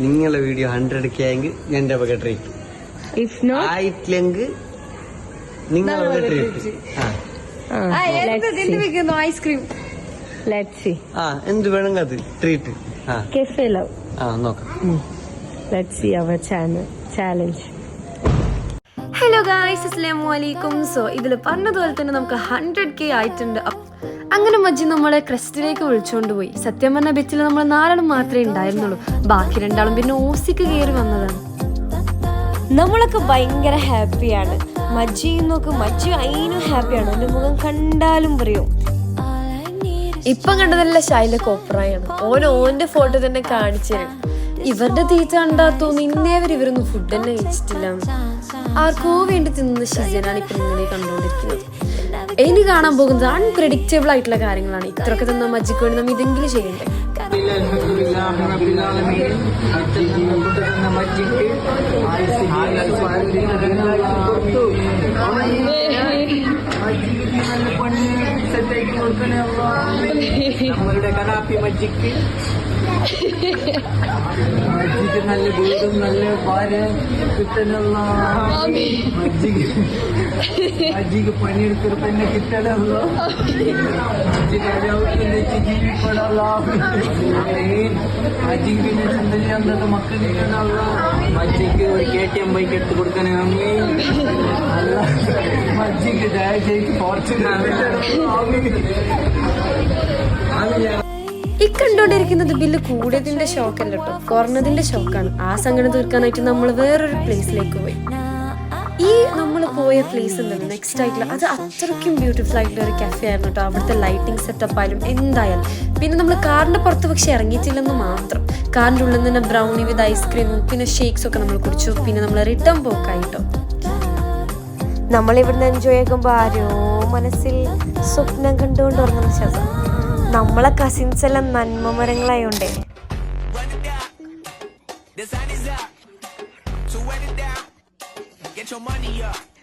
നിങ്ങളെ video 100K ആയെങ്കിൽ എന്റെ വക ട്രീറ്റ്. ആയിട്ടില്ലെങ്കിൽ നിങ്ങളെ വക ട്രീറ്റ്. ഐസ്ക്രീം എന്ത് വേണമെങ്കിൽ അത് ട്രീറ്റ്. നോക്കാം. ഹലോ ഗായ്സ്, അസ്സലാമു അലൈക്കും. സോ ഇതിൽ പറഞ്ഞതുപോലെ തന്നെ നമുക്ക് 100K ആയിട്ടുണ്ട്. അങ്ങനെ മജ്ജി നമ്മളെ ക്രസ്റ്റിലേക്ക് വിളിച്ചുകൊണ്ട് പോയി. സത്യം പറഞ്ഞ ബെച്ചിൽ നമ്മൾ 4 മാത്രമേ ഉണ്ടായിരുന്നുള്ളൂ. ബാക്കി 2 പിന്നെ ഓസിക്ക് കയറി വന്നതാണ്. നമ്മളൊക്കെ ഭയങ്കര ഹാപ്പിയാണ്. മജ്ജി നോക്ക്, മജ്ജി അതിനും ഹാപ്പിയാണ്. എൻ്റെ മുഖം കണ്ടാലും പറയും. ഇപ്പം കണ്ടതല്ല ഷൈല കോപ്രായാണ്. ഓന്റെ ഫോട്ടോ തന്നെ കാണിച്ചു തരും. ഇവരുടെ തീറ്റ കണ്ടാ തോന്നി ഇന്നേവരെ ഇവരൊന്നും ഫുഡ് തന്നെ കഴിച്ചിട്ടില്ല. ആർക്കോ വേണ്ടി തിന്നുന്ന ഷിസനാണ് ഇപ്പൊ നിങ്ങളെ കണ്ടുകൊണ്ടിരിക്കുന്നത്. ഇനി കാണാൻ പോകുന്നത് അൺപ്രഡിക്റ്റബിൾ ആയിട്ടുള്ള കാര്യങ്ങളാണ്. ഇത്രയൊക്കെ തന്ന മജ്ജിക്ക് വേണ്ടി നമ്മൾ ഇതെങ്കിലും ചെയ്യണ്ടേ. നമ്മളുടെ കനാപ്പി മജ്ജിക്ക് മജ്ജിക്ക് നല്ല വീടും നല്ല ഭാര്യ കിട്ടനുള്ള മജ്ജിക്ക് പണിയെടുക്കുന്ന തന്നെ കിട്ടണമല്ല. മജ്ജിക്ക് അരാവത്തിന്റെ ജീവിക്കണമല്ല. മജ്ജിക്ക് പിന്നെ ചിന്തനെ അന്നത് മക്കൾ കിട്ടണമല്ല. മജ്ജിക്ക് ഒരു KTM ബൈക്ക് എടുത്ത് കൊടുക്കണേ. അല്ല മജ്ജിക്ക് ദയచేసి ഫോർച്യൂണർ. ഈ കണ്ടോണ്ടിരിക്കുന്നത് ബില്ല് കൂടിയതിന്റെ ഷോക്കല്ല കേട്ടോ, കുറഞ്ഞതിന്റെ ഷോക്കാണ്. ആ സങ്കടം തീർക്കാനായിട്ട് നമ്മൾ വേറൊരു പ്ലേസിലേക്ക് പോയി. ഈ നമ്മൾ പോയ പ്ലേസ് ഉണ്ടല്ലോ നെക്സ്റ്റ് ആയിട്ടുള്ള, അത് അത്രയ്ക്കും ബ്യൂട്ടിഫുൾ ആയിട്ടുള്ള ഒരു കഫേ ആയിരുന്നു കേട്ടോ. അവിടുത്തെ ലൈറ്റിംഗ് സെറ്റപ്പ് ആയാലും എന്തായാലും. പിന്നെ നമ്മൾ കാറിന്റെ പുറത്ത് പക്ഷെ ഇറങ്ങിയിട്ടില്ലെന്ന് മാത്രം. കാറിൻ്റെ ഉള്ളിൽ നിന്ന് ബ്രൗണി വിത്ത് ഐസ്ക്രീമും പിന്നെ ഷേക്സ് ഒക്കെ നമ്മൾ കുടിച്ചു. പിന്നെ നമ്മൾ റിട്ടേൺ പോക്കായിട്ടോ. നമ്മളിവിടുന്ന് എൻജോയ് ആക്കുമ്പോൾ ആരോ മനസ്സിൽ സ്വപ്നം കണ്ടുകൊണ്ട് ഉറങ്ങുന്ന ശബ്ദം. നമ്മളെ കസിൻസ് എല്ലാം നന്മ മരങ്ങളായോണ്ടേ Get your money up.